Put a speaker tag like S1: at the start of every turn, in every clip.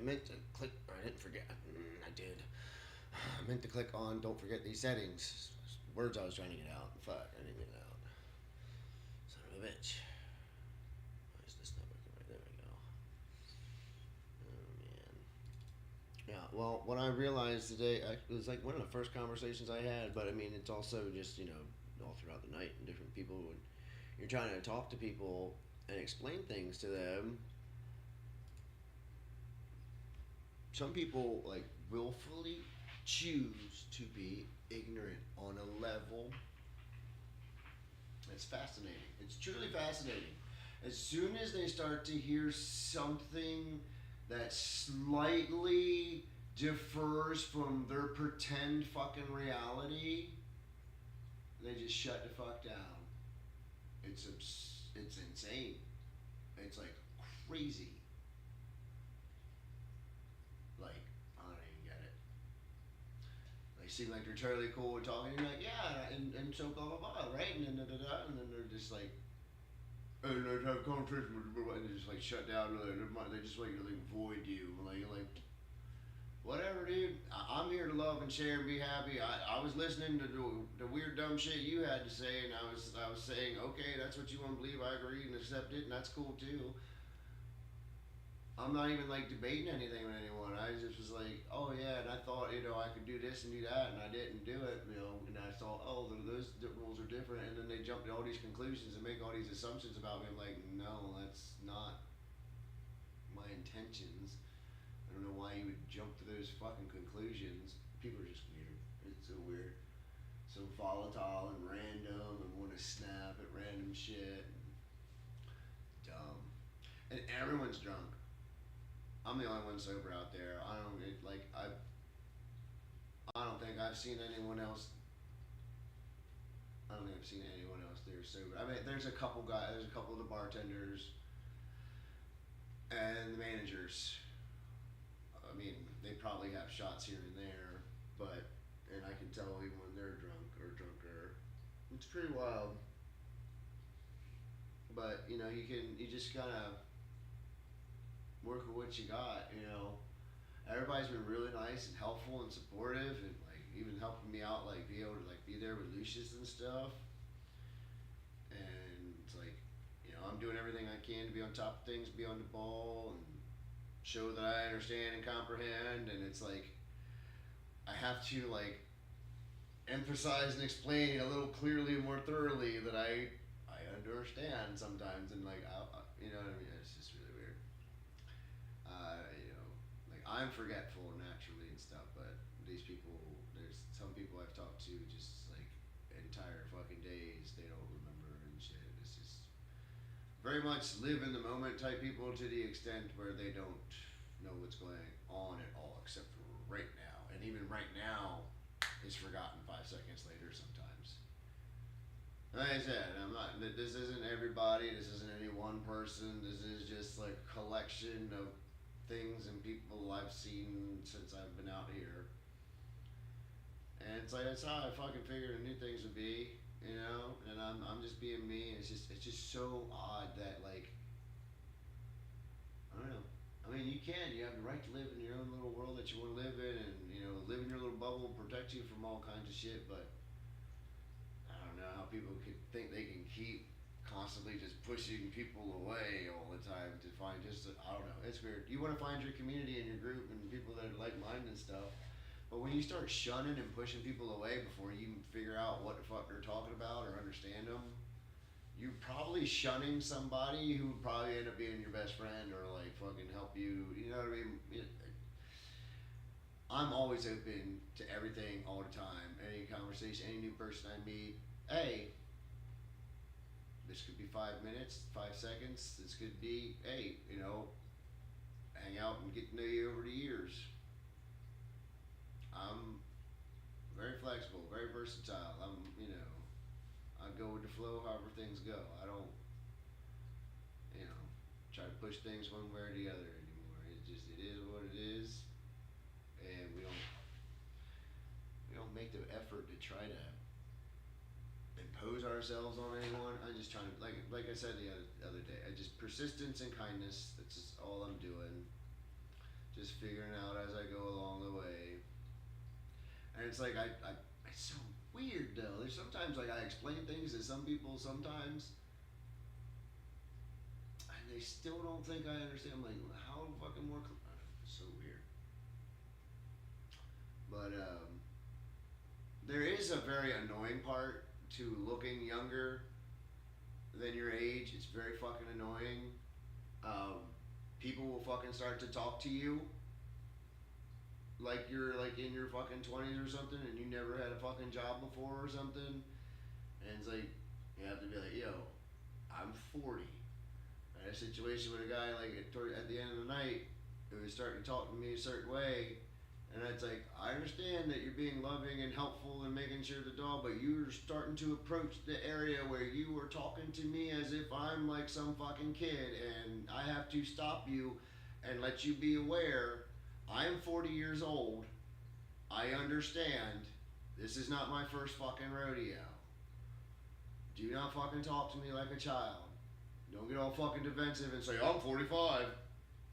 S1: meant to click, or I didn't forget. I did. I meant to click on don't forget these settings. Words I was trying to get out. Fuck, I didn't get it out. Son of a bitch. Why is this not working right? There we go. Oh, man. Yeah, well, what I realized today, it was like one of the first conversations I had, but I mean, it's also just, all throughout the night, and different people, when you're trying to talk to people and explain things to them, some people, like, willfully choose to be ignorant on a level. It's fascinating. It's truly fascinating. As soon as they start to hear something that slightly differs from their pretend fucking reality, they just shut the fuck down. It's insane. It's like crazy. Like, I don't even get it. They seem like they're totally cool with talking. You're like, yeah, and so blah blah blah, right? And then da da da, and then they're just like, and they have conversation with, and they just like shut down. They just like void you. Like whatever, dude. I'm here to love and share and be happy. I was listening to the weird dumb shit you had to say, and I was saying, okay, that's what you want to believe. I agree and accept it, and that's cool too. I'm not even like debating anything with anyone. I just was like, oh yeah, and I thought I could do this and do that, and I didn't do it. And I thought, oh, those rules are different, and then they jump to all these conclusions and make all these assumptions about me. I'm like, no, that's not my intentions. I don't know why you would jump to those fucking conclusions. People are just weird. It's so weird, so volatile and random, and want to snap at random shit. Dumb, and everyone's drunk. I'm the only one sober out there. I don't it, like I don't think I've seen anyone else. I don't think I've seen anyone else there sober. I mean, there's a couple guys. There's a couple of the bartenders and the managers. I mean, they probably have shots here and there, but and I can tell even when they're drunk or drunker. It's pretty wild. But you just gotta work with what you got. Everybody's been really nice and helpful and supportive, and like even helping me out, like be able to like be there with Lucius and stuff. And it's like, I'm doing everything I can to be on top of things, be on the ball, and show that I understand and comprehend. And it's like I have to like emphasize and explain a little clearly, more thoroughly that I understand sometimes, and like you know what I mean. It's just really weird. Like I'm forgetful naturally and stuff, but these people, there's some people I've talked to just like entire fucking days they don't remember and shit. It's just very much live in the moment type people to the extent where they don't know what's going on at all except for right now, and even right now is forgotten 5 seconds later sometimes. Like I said, I'm not. This isn't everybody. This isn't any one person. This is just like a collection of things and people I've seen since I've been out here. And it's like that's how I fucking figured new things would be. And I'm just being me. And it's just so odd that like I don't know. I mean, you can. You have the right to live in your own little world that you want to live in, and live in your little bubble, protect you from all kinds of shit. But I don't know how people could think they can keep constantly just pushing people away all the time to find I don't know. It's weird. You want to find your community and your group and people that are like minded and stuff. But when you start shunning and pushing people away before you even figure out what the fuck they're talking about or understand them, you're probably shunning somebody who would probably end up being your best friend or like fucking help you. You know what I mean? I'm always open to everything all the time. Any conversation, any new person I meet. Hey, this could be 5 minutes, 5 seconds. This could be, hey, hang out and get to know you over the years. I'm very flexible, very versatile. I go with the flow, however things go. I don't, you know, try to push things one way or the other anymore. It is what it is, and we don't make the effort to try to impose ourselves on anyone. I'm just trying to like I said the other day. I just persistence and kindness. That's just all I'm doing. just figuring out as I go along the way. And it's like it's so weird though. There's sometimes like I explain things to some people sometimes, and they still don't think I understand. I'm like, how fucking more? It's so weird. But there is a very annoying part to looking younger than your age. It's very fucking annoying. Um, People will fucking start to talk to you like you're like in your fucking 20s or something, and you never had a fucking job before or something. And it's like you have to be like, yo, I'm 40. I had a situation with a guy like at the end of the night who was starting to talk to me a certain way. And it's like, I understand that you're being loving and helpful and making sure the dog, but you're starting to approach the area where you were talking to me as if I'm like some fucking kid, and I have to stop you and let you be aware. I'm 40 years old. I understand. This is not my first fucking rodeo. Do not fucking talk to me like a child. Don't get all fucking defensive and say, I'm 45.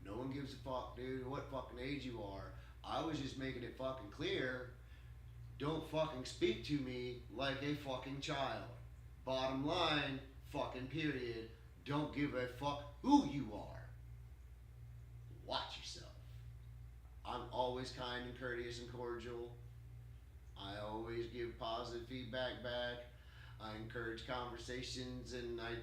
S1: No one gives a fuck, dude, what fucking age you are. I was just making it fucking clear. Don't fucking speak to me like a fucking child. Bottom line, fucking period. Don't give a fuck who you are. Watch yourself. I'm always kind and courteous and cordial. I always give positive feedback back. I encourage conversations, and I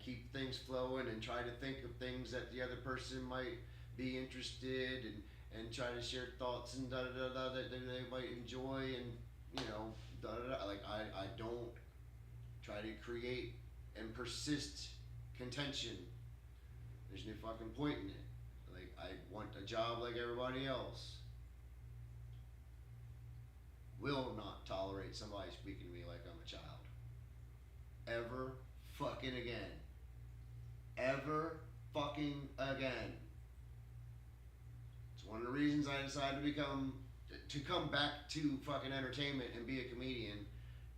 S1: keep things flowing and try to think of things that the other person might be interested in, and try to share thoughts and da da da da that they might enjoy, and you know, da da da. Like I don't try to create and persist contention. There's no fucking point in it. Like I want a job like everybody else. Will not tolerate somebody speaking to me like I'm a child. Ever fucking again. Ever fucking again. It's one of the reasons I decided to come back to fucking entertainment and be a comedian,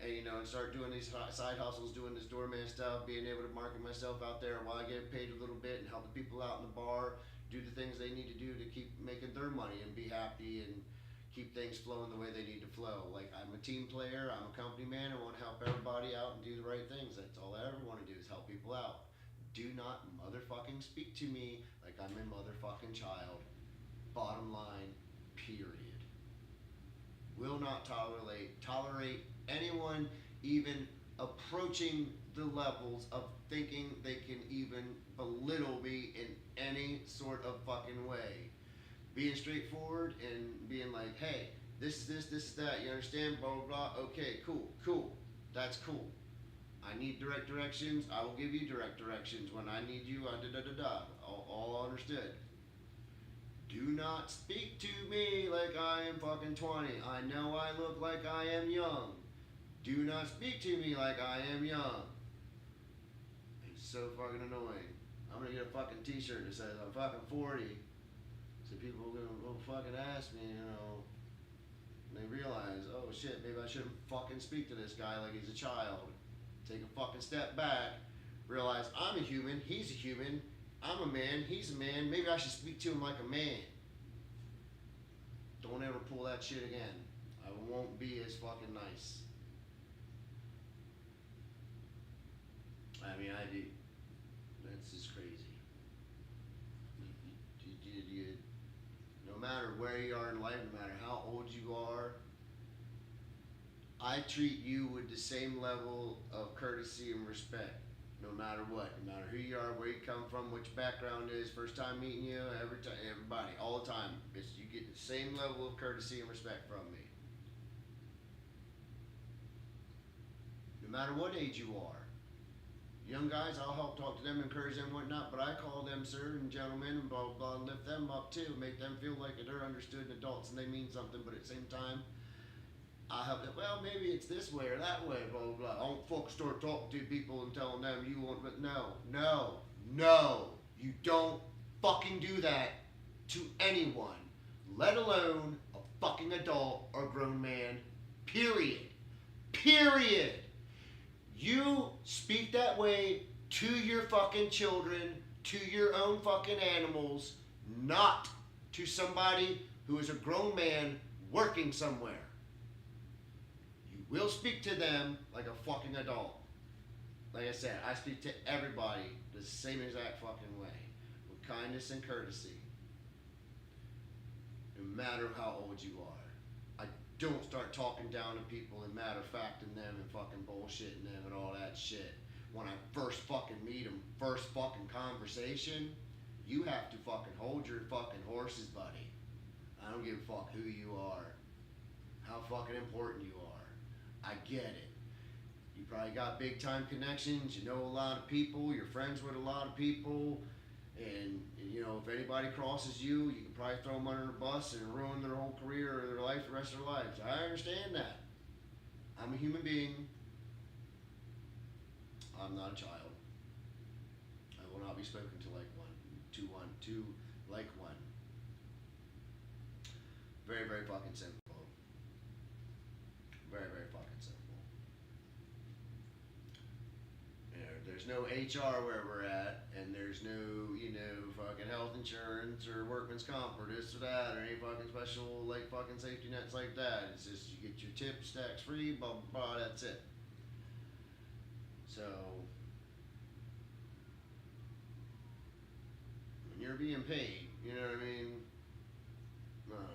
S1: and you know, and start doing these side hustles, doing this doorman stuff, being able to market myself out there while I get paid a little bit, and help the people out in the bar do the things they need to do to keep making their money and be happy and keep things flowing the way they need to flow. Like, I'm a team player, I'm a company man, I want to help everybody out and do the right things. That's all I ever want to do is help people out. Do not motherfucking speak to me like I'm a motherfucking child. Bottom line, period. Will not tolerate anyone even approaching the levels of thinking they can even belittle me in any sort of fucking way. Being straightforward and being like, hey, this is that, you understand, blah, blah, blah, okay, cool, that's cool. I need direct directions, I will give you direct directions. When I need you, all understood. Do not speak to me like I am fucking 20. I know I look like I am young. Do not speak to me like I am young. It's so fucking annoying. I'm gonna get a fucking t-shirt that says I'm fucking 40. So people are gonna fucking ask me, you know, and they realize, oh shit, maybe I shouldn't fucking speak to this guy like he's a child. Take a fucking step back, realize I'm a human, he's a human, I'm a man, he's a man, maybe I should speak to him like a man. Don't ever pull that shit again. I won't be as fucking nice. I mean, I do. That's just crazy. No matter where you are in life, no matter how old you are, I treat you with the same level of courtesy and respect. No matter what, no matter who you are, where you come from, what your background is, first time meeting you, everybody, all the time. You get the same level of courtesy and respect from me. No matter what age you are. Young guys, I'll help talk to them, encourage them, whatnot, but I call them sir and gentlemen and blah, blah, blah, and lift them up too, make them feel like they're understood and adults and they mean something, but at the same time, I have them, well, maybe it's this way or that way, blah, blah, blah. I don't fucking start talking to people and telling them you want, but no, you don't fucking do that to anyone, let alone a fucking adult or grown man, period. You speak that way to your fucking children, to your own fucking animals, not to somebody who is a grown man working somewhere. You will speak to them like a fucking adult. Like I said, I speak to everybody the same exact fucking way, with kindness and courtesy, no matter how old you are. I don't start talking down to people and matter of facting them and fucking bullshitting them and all that shit. When I first fucking meet them, first fucking conversation, you have to fucking hold your fucking horses, buddy. I don't give a fuck who you are, how fucking important you are. I get it. You probably got big time connections, you know a lot of people, you're friends with a lot of people, and you know, if anybody crosses you, you can probably throw them under the bus and ruin their whole career or their life the rest of their lives. I understand that. I'm a human being. I'm not a child. I will not be spoken to like one. To like one. Very, very fucking simple. Very, very fucking simple. You know, there's no HR where we're at, and there's no, you know, fucking health insurance or workman's comp or this or that or any fucking special like fucking safety nets like that. It's just you get your tips tax free, blah blah blah. That's it. So when you're being paid, you know what I mean? I don't know.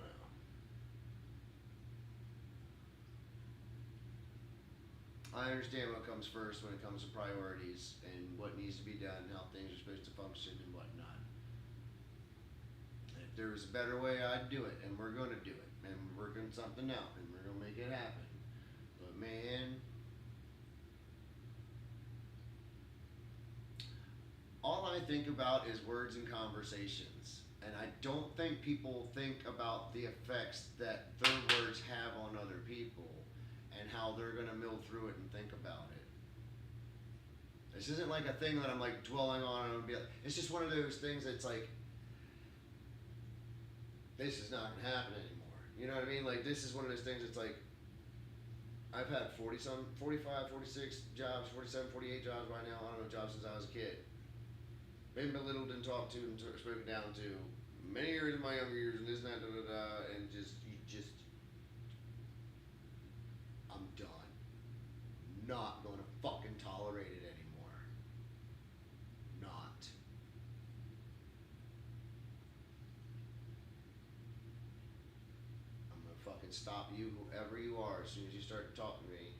S1: I understand what comes first when it comes to priorities and what needs to be done, how things are supposed to function and whatnot. If there was a better way, I'd do it, and we're going to do it, and we're working something out, and we're going to make it happen. But man, all I think about is words and conversations. And I don't think people think about the effects that their words have on other people and how they're going to mill through it and think about it. This isn't like a thing that I'm like dwelling on and be like, it's just one of those things that's like, this is not going to happen anymore. You know what I mean? Like, this is one of those things that's like, I've had 45, 46 jobs, 47, 48 jobs right now. I don't know, jobs since I was a kid. Been belittled and talked to and spoken down to many years in my younger years and this and that, and I'm done. Not going to fucking tolerate it anymore. Not. I'm going to fucking stop you, whoever you are, as soon as you start talking to me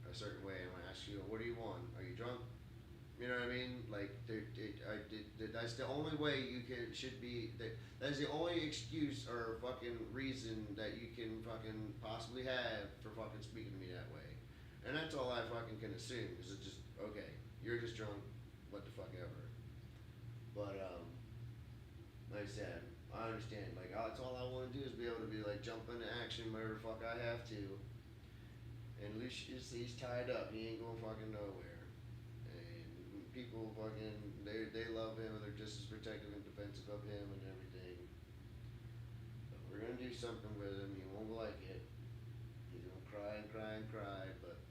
S1: a certain way. I'm going to ask you, what do you want? Are you drunk? You know what I mean? Like, that's the only way you should be. That's the only excuse or fucking reason that you can fucking possibly have for fucking speaking to me that way. And that's all I fucking can assume. Because it's just, okay, you're just drunk, what the fuck ever. But, like I said, I understand. Like, that's all I want to do is be able to be like, jump into action whenever the fuck I have to. And Lucius, he's tied up. He ain't going fucking nowhere. People fucking, they love him and they're just as protective and defensive of him and everything. But we're gonna do something with him. He won't like it. He's gonna cry and cry and cry, but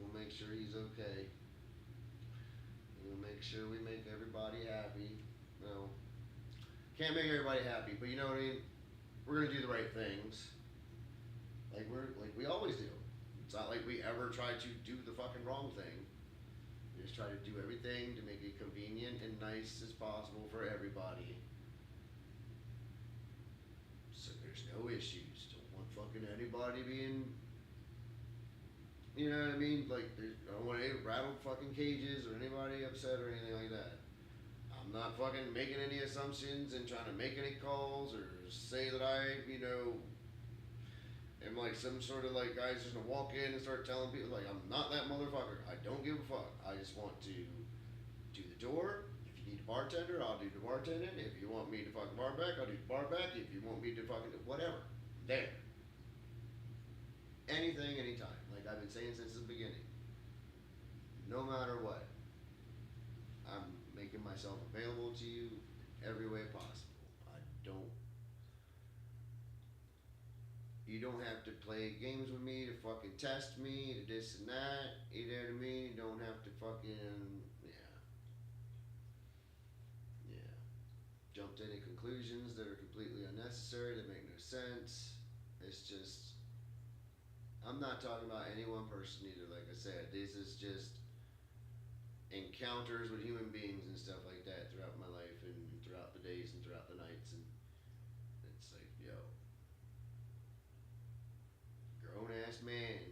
S1: we'll make sure he's okay. We'll make sure we make everybody happy. No, can't make everybody happy, but you know what I mean? We're gonna do the right things. Like we always do. It's not like we ever try to do the fucking wrong thing. Just try to do everything to make it convenient and nice as possible for everybody. So there's no issues. Don't want fucking anybody being, you know what I mean? Like, I don't want any rattled fucking cages or anybody upset or anything like that. I'm not fucking making any assumptions and trying to make any calls or say that I, you know, am like some sort of like guy's just gonna walk in and start telling people like I'm not that motherfucker. I don't give a fuck. I just want to do the door. If you need a bartender, I'll do the bartending. If you want me to fucking bar back, I'll do the bar back. If you want me to fucking whatever. There. Anything, anytime. Like I've been saying since the beginning. No matter what. I'm making myself available to you every way possible. I don't. You don't have to play games with me to fucking test me to this and that. You know what I mean? You don't have to fucking, yeah. Jump to any conclusions that are completely unnecessary. They make no sense. It's just I'm not talking about any one person either. Like I said, this is just encounters with human beings and stuff like that throughout my life and throughout the days and throughout the nights, and it's like, yo, grown ass man.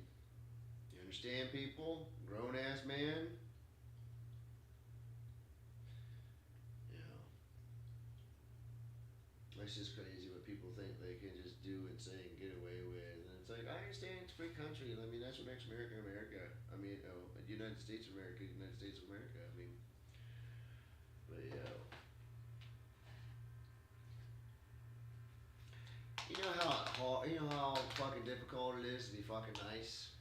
S1: You understand, people? Grown ass man. You know, it's just crazy what people think they can just do and say and get away with. And it's like, I understand it's a free country. I mean, that's what makes America America. I mean, United States of America, United States of America. I mean, but yeah. You know how hard, you know how fucking difficult it is to be fucking nice?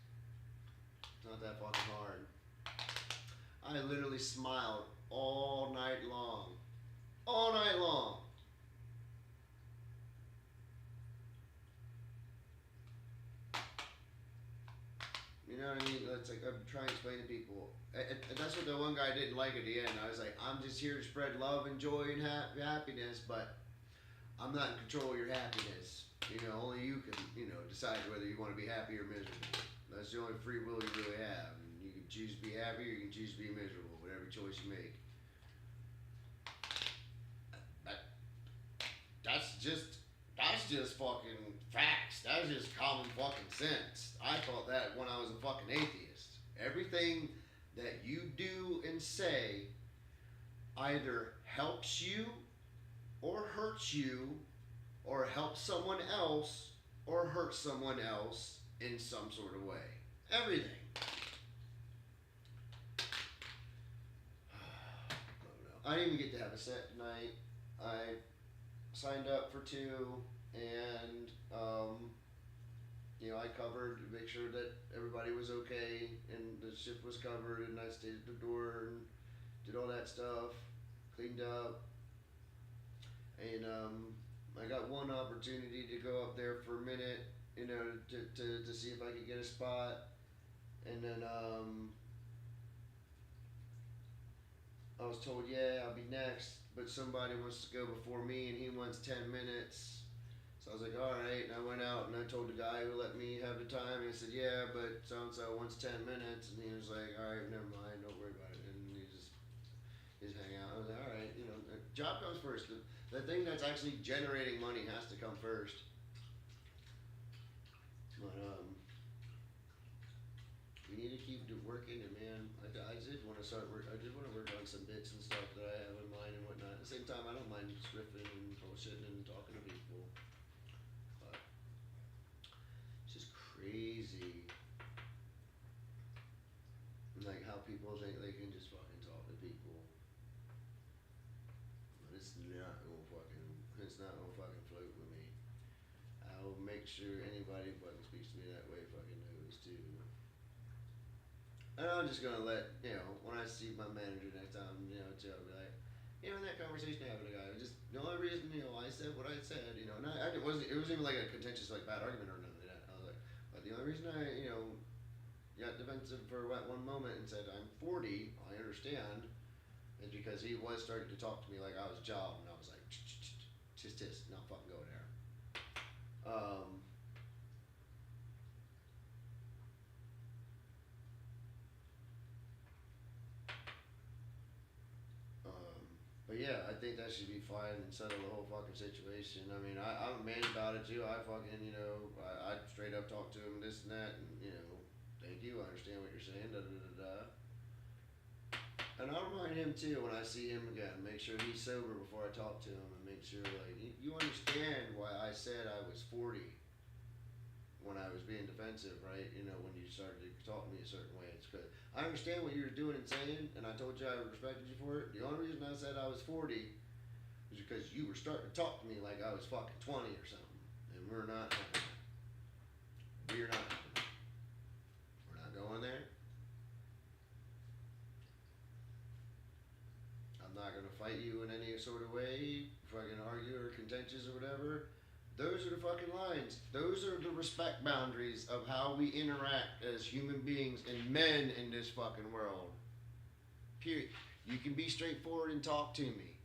S1: It's not that fucking hard. I literally smiled all night long. All night long. You know what I mean? It's like I'm trying to explain to people. And that's what the one guy didn't like at the end. I was like, I'm just here to spread love and joy and happiness, but I'm not in control of your happiness. You know, only you can, decide whether you want to be happy or miserable. That's the only free will you really have. And you can choose to be happy or you can choose to be miserable, whatever choice you make. That, that's just fucking facts. That's just common fucking sense. I thought that when I was a fucking atheist. Everything that you do and say either helps you or hurts you or helps someone else or hurts someone else in some sort of way. Everything. I didn't even get to have a set tonight. I signed up for two, and I covered to make sure that everybody was okay and the shift was covered, and I stayed at the door and did all that stuff, cleaned up, and I got one opportunity to go up there for a minute, to see if I could get a spot, and then I was told, yeah, I'll be next, but somebody wants to go before me and he wants 10 minutes. So I was like, all right, and I went out and I told the guy who let me have the time, and he said, yeah, but so-and-so wants 10 minutes, and he was like, all right, never mind, don't worry about it, and he just hang out. I was like, all right, the job comes first. The thing that's actually generating money has to come first. But, we need to keep working, and man, I did want to start work. I did want to work on some bits and stuff that I have in mind and whatnot. At the same time, I don't mind riffing and bullshitting and talking to people, but it's just crazy, like how people think they can just fucking talk to people, but it's not gonna fucking float with me. I'll make sure anybody fucking speaks to me that way fucking knows too. And I'm just gonna let, when I see my manager next time, too, I'll be like, in that conversation I had with a guy, just the only reason, I said what I said, and it wasn't even like a contentious, like, bad argument or nothing like that. I was like, but the only reason I, got defensive for one moment and said, I'm 40, I understand, is because he was starting to talk to me like I was a job, and I was like, just, not fucking go there. But yeah, I think that should be fine and settle the whole fucking situation. I mean, I'm mad about it too. I fucking, I straight up talk to him this and that, and thank you, I understand what you're saying, da da da da. And I'll remind him too when I see him again. Make sure he's sober before I talk to him, and make sure like you understand why I said I was 40 when I was being defensive, right? When you started to talk to me a certain way, it's good. I understand what you were doing and saying, and I told you I respected you for it. The only reason I said I was 40 was because you were starting to talk to me like I was fucking 20 or something, and we're not having that. We're not having that. We're not going there. I'm not gonna fight you in any sort of way, fucking argue or contentious or whatever. Those are the fucking lines. Those are the respect boundaries of how we interact as human beings and men in this fucking world. Period. You can be straightforward and talk to me.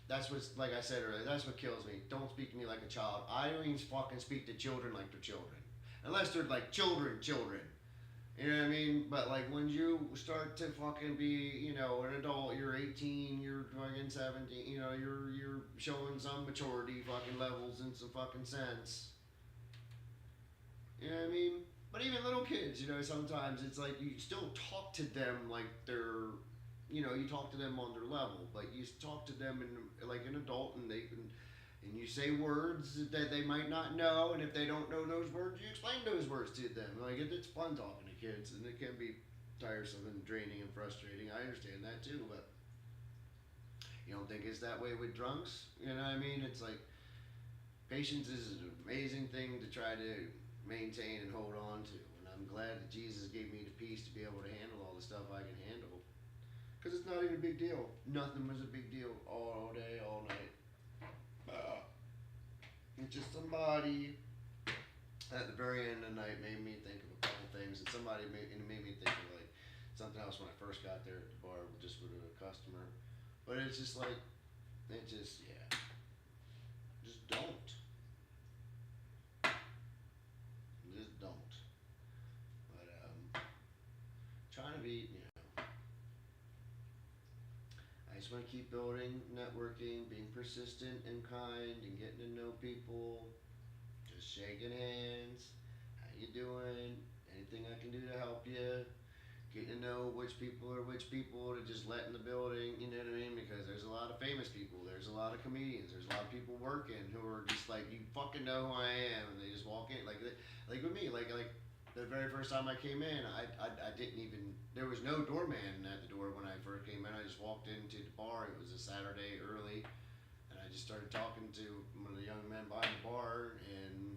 S1: That's what's, like I said earlier, that's what kills me. Don't speak to me like a child. I don't even fucking speak to children like they're children. Unless they're like children. You know what I mean? But like when you start to fucking be, an adult, you're 18, you're fucking 17, you're showing some maturity fucking levels and some fucking sense. You know what I mean? But even little kids, sometimes it's like you still talk to them like they're, you talk to them on their level, but you talk to them like an adult, and and you say words that they might not know, and if they don't know those words, you explain those words to them. Like it's fun talking to kids, and it can be tiresome and draining and frustrating. I understand that too, but you don't think it's that way with drunks? You know what I mean? It's like patience is an amazing thing to try to maintain and hold on to, and I'm glad that Jesus gave me the peace to be able to handle all the stuff I can handle. Because it's not even a big deal. Nothing was a big deal all day, all night. It's just somebody at the very end of the night made me think of a couple things, and it made me think of like something else when I first got there at the bar, just with a customer. But it's just like, yeah, just don't, just don't. But trying to be, I just want to keep building, networking, being persistent and kind, and getting to know people. Just shaking hands. How you doing? Anything I can do to help you? Getting to know which people to just let in the building. You know what I mean? Because there's a lot of famous people. There's a lot of comedians. There's a lot of people working who are just like, you fucking know who I am, and they just walk in like with me, like. The very first time I came in, I didn't even, there was no doorman at the door when I first came in. I just walked into the bar. It was a Saturday early, and I just started talking to one of the young men behind the bar, and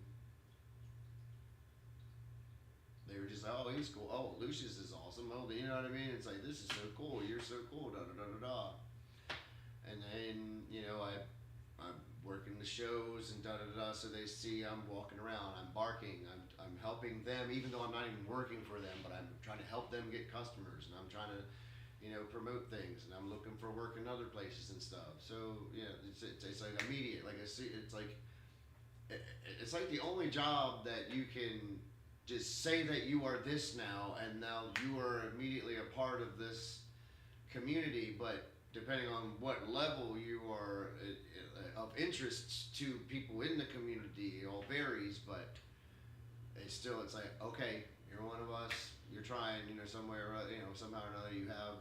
S1: they were just like, oh, he's cool. Oh, Lucius is awesome. Oh, you know what I mean? It's like, this is so cool. You're so cool. Da da da da da. And then, I'm working the shows and da da da. So they see I'm walking around. I'm barking. I'm helping them, even though I'm not even working for them. But I'm trying to help them get customers, and I'm trying to, promote things. And I'm looking for work in other places and stuff. So it's like immediate. Like it's like the only job that you can just say that you are this now, and now you are immediately a part of this community. But depending on what level you are of interest to people in the community, it all varies. But it's like, okay, you're one of us. You're trying, somewhere, somehow or another, you have,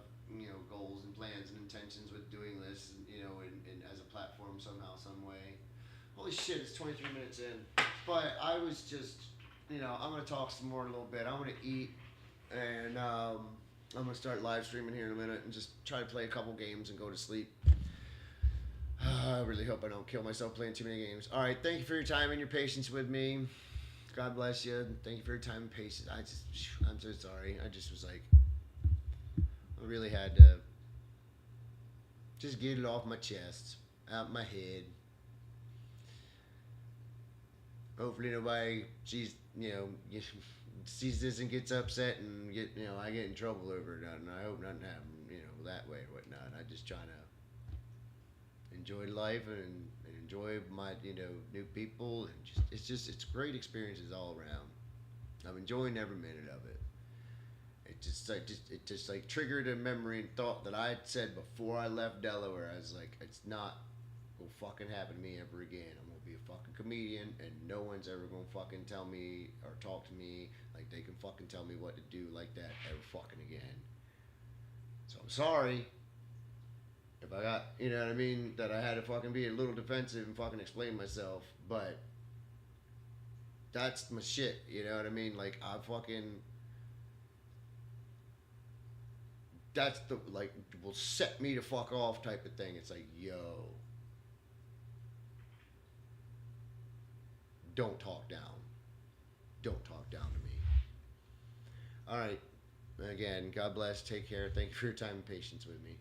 S1: goals and plans and intentions with doing this, and as a platform somehow, some way. Holy shit, it's 23 minutes in. But I was just, I'm going to talk some more in a little bit. I'm going to eat, and I'm going to start live streaming here in a minute and just try to play a couple games and go to sleep. I really hope I don't kill myself playing too many games. All right, thank you for your time and your patience with me. God bless you. Thank you for your time and patience. I'm so sorry. I just was like, I really had to just get it off my chest, out my head. Hopefully nobody sees this and gets upset and I get in trouble over it. And I hope nothing happens, that way or whatnot. I just trying to enjoy life and enjoy my, new people, and it's great experiences all around. I'm enjoying every minute of it. It just triggered a memory and thought that I had said before I left Delaware. I was like, it's not gonna fucking happen to me ever again. I'm gonna be a fucking comedian, and no one's ever gonna fucking tell me or talk to me like they can fucking tell me what to do like that ever fucking again. So I'm sorry if I got, that I had to fucking be a little defensive and fucking explain myself, but that's my shit, you know what I mean? Like, that's the, like, will set me to fuck off type of thing. It's like, yo, don't talk down. Don't talk down to me. All right. Again, God bless. Take care. Thank you for your time and patience with me.